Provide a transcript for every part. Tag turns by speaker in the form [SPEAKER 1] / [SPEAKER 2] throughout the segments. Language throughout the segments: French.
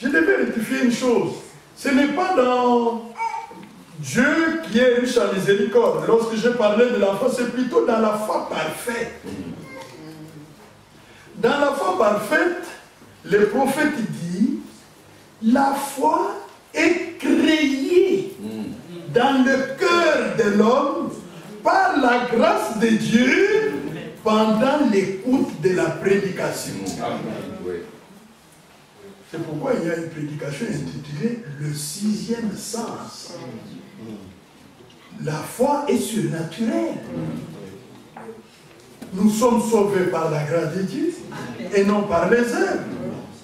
[SPEAKER 1] Je devais rectifier une chose. Ce n'est pas dans Dieu qui est riche en miséricorde. Lorsque je parlais de la foi, c'est plutôt dans la foi parfaite. Dans la foi parfaite, le prophète dit, la foi est créée dans le cœur de l'homme par la grâce de Dieu pendant l'écoute de la prédication. C'est pourquoi il y a une prédication intitulée Le sixième sens. La foi est surnaturelle. Nous sommes sauvés par la grâce de Dieu et non par les œuvres,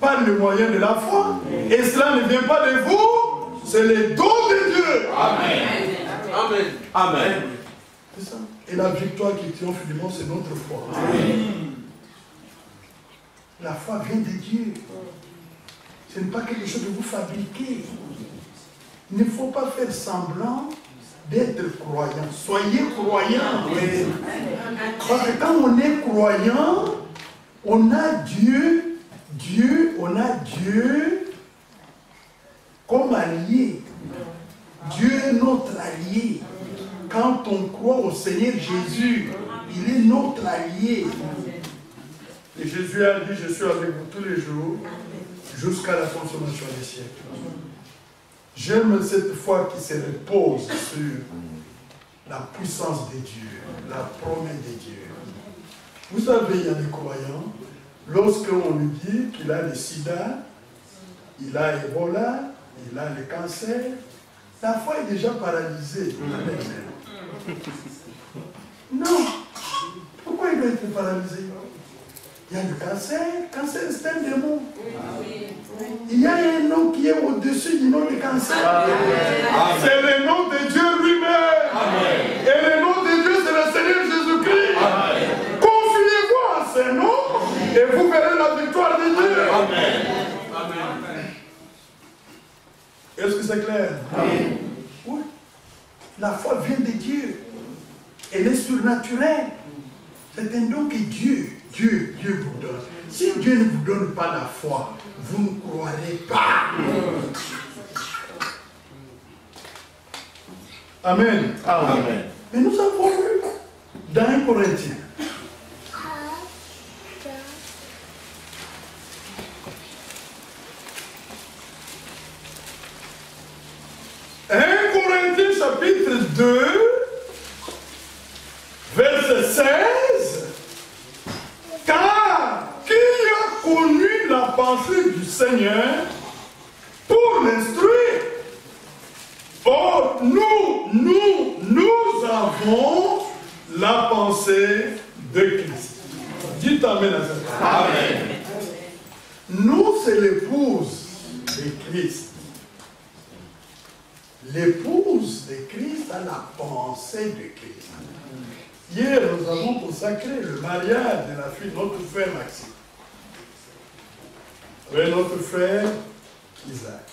[SPEAKER 1] par le moyen de la foi. Et cela ne vient pas de vous, c'est le don de Dieu.
[SPEAKER 2] Amen. Amen. Amen.
[SPEAKER 1] C'est ça. Et la victoire qui triomphe du monde, c'est notre foi.
[SPEAKER 2] Amen.
[SPEAKER 1] La foi vient de Dieu. Ce n'est pas quelque chose que vous fabriquez. Il ne faut pas faire semblant d'être croyant. Soyez croyants. Parce que quand on est croyant, on a Dieu comme allié. Dieu est notre allié. Quand on croit au Seigneur Jésus, il est notre allié. Et Jésus a dit, je suis avec vous tous les jours, jusqu'à la consommation des siècles. J'aime cette foi qui se repose sur la puissance de Dieu, la promesse de Dieu. Vous savez, il y a des croyants, lorsqu'on lui dit qu'il a le sida, il a Ebola, il a le cancer, la foi est déjà paralysée. Non. Pourquoi il doit être paralysé? Il y a le cancer. Le cancer, c'est un démon. Il y a un nom qui est au-dessus du nom du cancer. C'est le nom de Dieu lui-même. Et le nom de Dieu, c'est le Seigneur Jésus-Christ. Confiez-vous à ce nom et vous verrez la victoire de Dieu. Amen. Est-ce que c'est clair? Oui. La foi vient de Dieu. Elle est surnaturelle. C'est un don que Dieu vous donne. Si Dieu ne vous donne pas la foi, vous ne croirez pas. Amen.
[SPEAKER 2] Amen.
[SPEAKER 1] Mais nous avons vu dans 1 Corinthiens. Chapitre 2, verset 16, car qui a connu la pensée du Seigneur pour l'instruire? Or, nous avons la pensée de Christ. Dites Amen à ça. Amen. Nous, c'est l'épouse de Christ. L'épouse de Christ a la pensée de Christ. Hier, nous avons consacré le mariage de la fille de notre frère Maxime avec notre frère Isaac.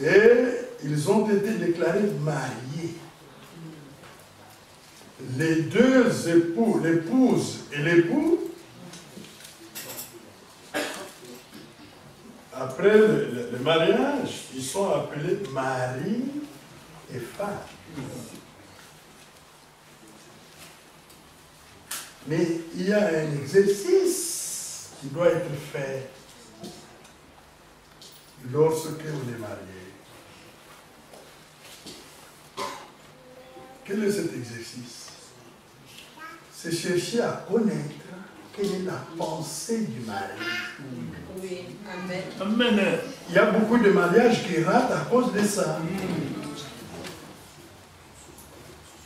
[SPEAKER 1] Et ils ont été déclarés mariés. Les deux époux, l'épouse et l'époux, après le mariage, ils sont appelés mari et femme. Mais il y a un exercice qui doit être fait lorsque on est marié. Quel est cet exercice? C'est chercher à connaître quelle est la pensée du mari.
[SPEAKER 3] Oui, amen.
[SPEAKER 1] Amen. Il y a beaucoup de mariages qui ratent à cause de ça.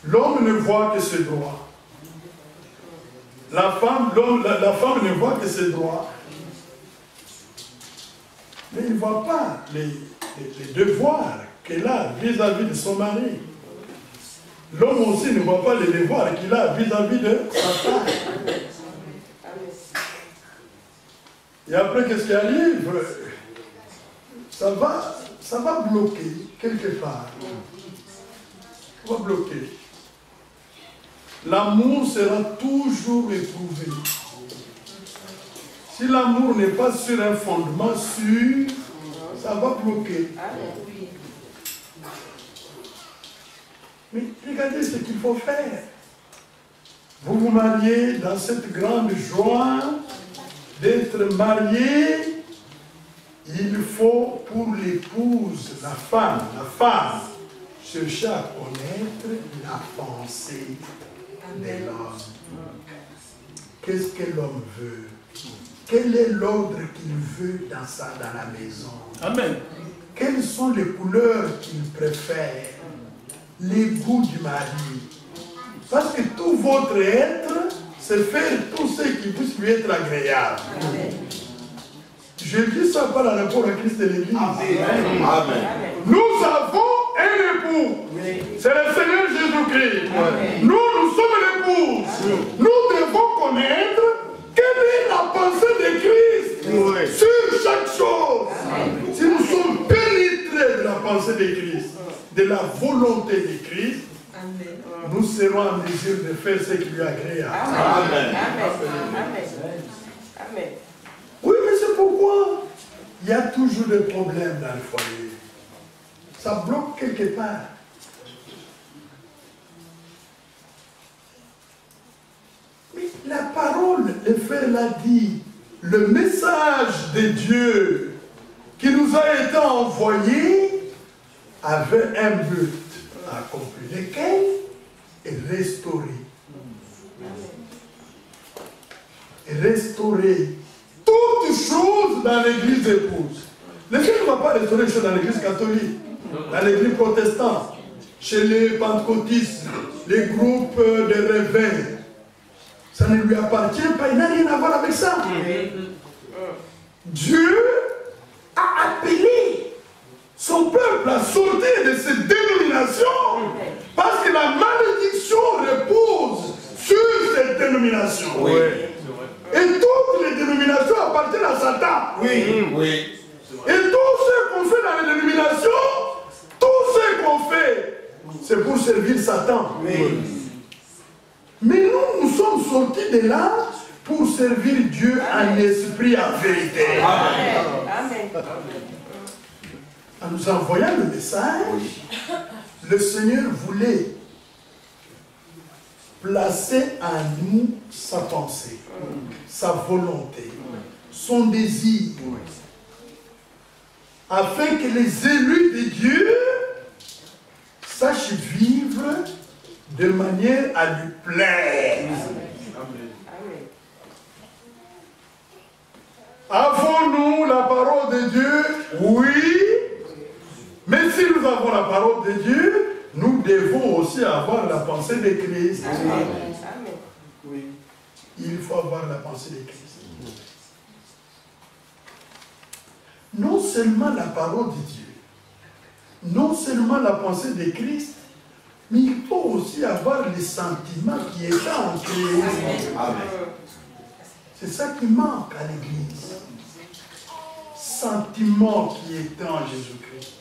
[SPEAKER 1] L'homme ne voit que ses droits. La femme ne voit que ses droits. Mais il ne voit pas les devoirs qu'elle a vis-à-vis de son mari. L'homme aussi ne voit pas les devoirs qu'il a vis-à-vis de sa femme. Et après, qu'est-ce qui arrive? Ça va bloquer quelque part. Ça va bloquer. L'amour sera toujours éprouvé. Si l'amour n'est pas sur un fondement sûr, ça va bloquer. Mais regardez ce qu'il faut faire. Vous vous mariez dans cette grande joie d'être marié. Il faut pour l'épouse, la femme, chercher à connaître la pensée de l'homme. Qu'est-ce que l'homme veut? Quel est l'ordre qu'il veut dans la maison?
[SPEAKER 2] Amen.
[SPEAKER 1] Quelles sont les couleurs qu'il préfère? Les goûts du mari. Parce que tout votre être, c'est faire tout ce qui puisse lui être agréable. Amen. Je dis ça par rapport à Christ et l'Église.
[SPEAKER 2] Amen.
[SPEAKER 1] Nous avons un époux. C'est le Seigneur Jésus-Christ. Nous sommes l'épouse. Nous devons connaître quelle est la pensée de Christ sur chaque chose. Si nous sommes pénétrés de la pensée de Christ, de la volonté de Christ, nous serons en mesure de faire ce qui lui est agréable.
[SPEAKER 2] Amen.
[SPEAKER 3] Amen.
[SPEAKER 1] Oui, mais c'est pourquoi il y a toujours des problèmes dans le foyer. Ça bloque quelque part. Mais la parole, le frère l'a dit, le message de Dieu qui nous a été envoyé avait un but accompli, lequel est restaurer. Restaurer toutes choses dans l'église épouse. Le Seigneur ne va pas restaurer les choses dans l'église catholique, dans l'église protestante, chez les pentecôtistes, les groupes de réveil. Ça ne lui appartient pas, il n'a rien à voir avec ça. Dieu a appelé son peuple à sortir de cette dénomination parce que la malédiction repose sur cette dénomination.
[SPEAKER 2] Oui.
[SPEAKER 1] Et toutes les dénominations appartiennent à Satan.
[SPEAKER 2] Oui.
[SPEAKER 1] Et tout ce qu'on fait dans les dénominations, tout ce qu'on fait, c'est pour servir Satan. Mais nous sommes sortis de là pour servir Dieu en esprit, en vérité.
[SPEAKER 3] Amen.
[SPEAKER 1] En nous envoyant le message, le Seigneur voulait placer en nous sa pensée, sa volonté, son désir, afin que les élus de Dieu sachent vivre de manière à lui plaire. Avons-nous la parole de Dieu? Oui. Mais si nous avons la parole de Dieu, nous devons aussi avoir la pensée de Christ.
[SPEAKER 3] Amen.
[SPEAKER 1] Oui. Il faut avoir la pensée de Christ. Non seulement la parole de Dieu, non seulement la pensée de Christ, mais il faut aussi avoir les sentiments qui étaient en Christ. C'est ça qui manque à l'Église. Sentiments qui étaient en Jésus-Christ.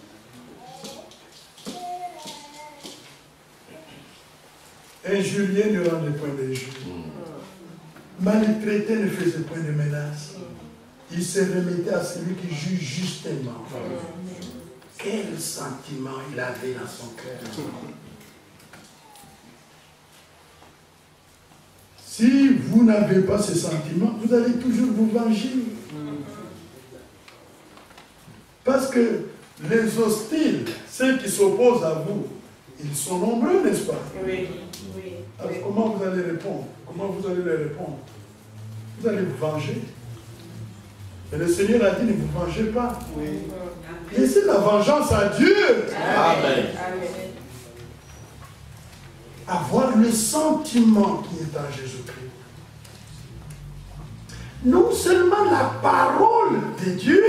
[SPEAKER 1] Injurié ne rendait point d'injure. Maltraité ne faisait point de menaces. Il se remettait à celui qui juge justement. Quel sentiment il avait dans son cœur. Si vous n'avez pas ce sentiment, vous allez toujours vous venger. Parce que les hostiles, ceux qui s'opposent à vous, ils sont nombreux, n'est-ce pas?
[SPEAKER 3] Oui.
[SPEAKER 1] Alors comment vous allez répondre? Comment vous allez leur répondre? Vous allez vous venger. Et le Seigneur a dit, ne vous vengez pas. Laissez la vengeance à Dieu.
[SPEAKER 2] Amen.
[SPEAKER 1] Avoir le sentiment qui est en Jésus-Christ. Non seulement la parole de Dieu,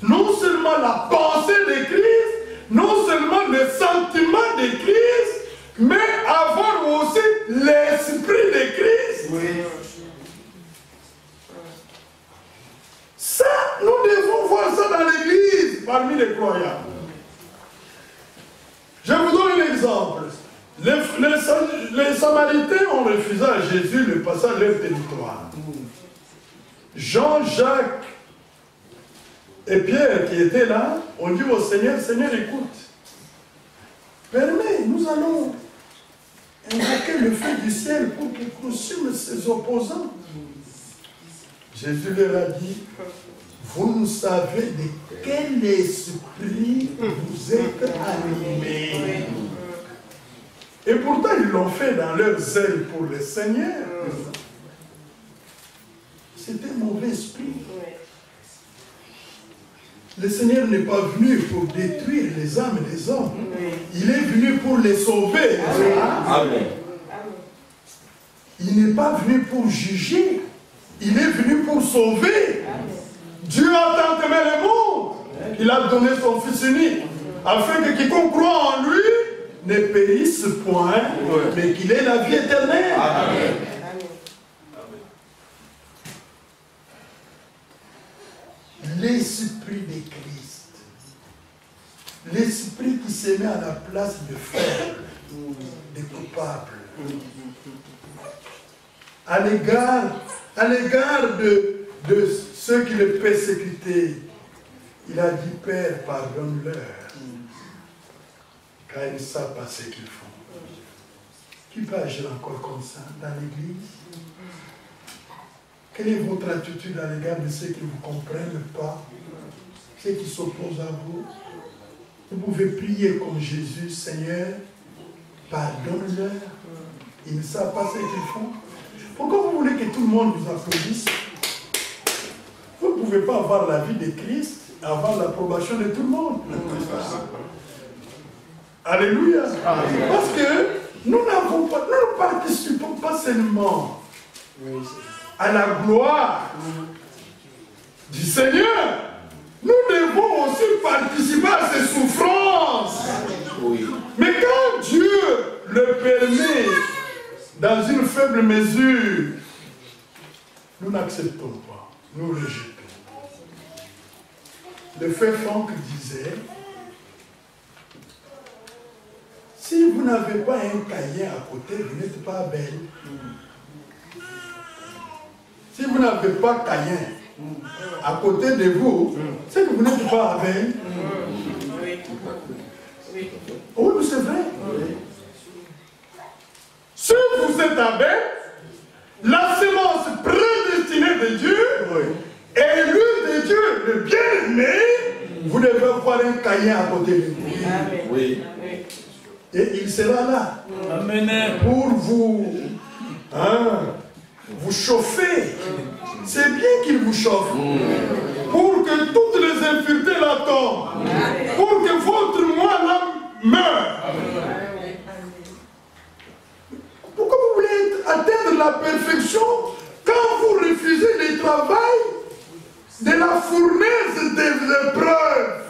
[SPEAKER 1] non seulement la pensée de Christ, non seulement le sentiment de Christ, mais avoir aussi l'esprit de Christ.
[SPEAKER 2] Oui.
[SPEAKER 1] Ça, nous devons voir ça dans l'église, parmi les croyants. Je vous donne un exemple. Les Samaritains ont refusé à Jésus le passage de leur territoire. Jean-Jacques et Pierre qui étaient là, ont dit au Seigneur, Seigneur, écoute, permets, nous allons invoquer le feu du ciel pour qu'il consume ses opposants. Jésus leur a dit, vous ne savez de quel esprit vous êtes animés. Et pourtant, ils l'ont fait dans leur zèle pour le Seigneur. C'était un mauvais esprit. Le Seigneur n'est pas venu pour détruire les âmes des hommes. Il est venu pour les sauver.
[SPEAKER 2] Amen.
[SPEAKER 1] Il n'est pas venu pour juger. Il est venu pour sauver. Dieu a tant aimé le monde. Il a donné son Fils unique. Afin que quiconque croit en lui ne périsse point, mais qu'il ait la vie éternelle.
[SPEAKER 2] Amen.
[SPEAKER 1] L'esprit de Christ. L'esprit qui se met à la place de faibles, des coupables. À l'égard de ceux qui le persécutaient, il a dit, Père, pardonne-leur, car ils ne savent pas ce qu'ils font. Qui peut agir encore comme ça dans l'Église? Quelle est votre attitude à l'égard de ceux qui ne vous comprennent pas, ceux qui s'opposent à vous? Vous pouvez prier comme Jésus, Seigneur, pardonne-leur. Ils ne savent pas ce qu'ils font. Pourquoi vous voulez que tout le monde vous applaudisse? Vous ne pouvez pas avoir la vie de Christ, avoir l'approbation de tout le monde. Alléluia. Parce que nous ne participons pas seulement à la gloire du Seigneur, nous devons aussi participer à ses souffrances.
[SPEAKER 2] Oui.
[SPEAKER 1] Mais quand Dieu le permet dans une faible mesure, nous n'acceptons pas, nous rejetons. Le frère Franck disait, si vous n'avez pas un Caïn à côté, vous n'êtes pas Abel. Si vous n'avez pas Caïn à côté de vous, c'est que vous n'êtes pas Abel. Oui, mais c'est vrai. Si vous êtes Abel, la semence prédestinée de Dieu, élue de Dieu, le bien-aimé, vous devez avoir un Caïn à côté de vous.
[SPEAKER 2] Oui.
[SPEAKER 1] Et il sera là.
[SPEAKER 4] Amen.
[SPEAKER 1] Pour vous, vous chauffer. C'est bien qu'il vous chauffe. Pour que toutes les impuretés la tombent. Pour que votre moi meure. Pourquoi vous voulez atteindre la perfection quand vous refusez le travail de la fournaise des épreuves?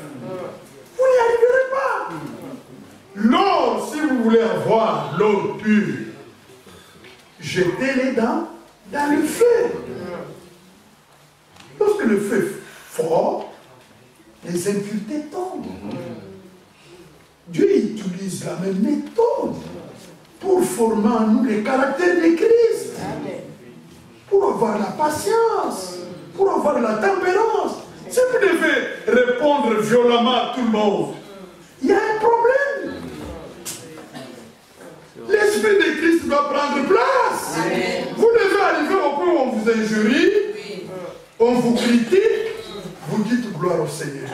[SPEAKER 1] Vous n'y arriverez pas. L'eau, si vous voulez avoir l'eau pure, jetez-les dans le feu. Lorsque le feu est fort, les impuretés tombent. Dieu utilise la même méthode pour former en nous les caractères de Christ. Pour avoir la patience, pour avoir la tempérance. Si vous devez répondre violemment à tout le monde, il y a un problème. L'Esprit de Christ doit prendre place. Amen. Vous devez arriver au point où on vous injurie, on vous critique, vous dites gloire au Seigneur.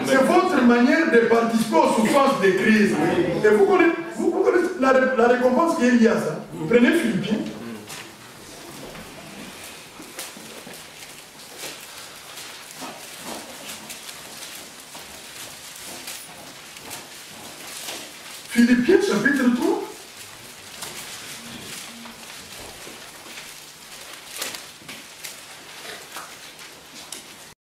[SPEAKER 1] C'est votre manière de participer aux souffrances de Christ. Et vous connaissez la récompense qui est liée à ça. Prenez Philippiens. Philippiens chapitre 3.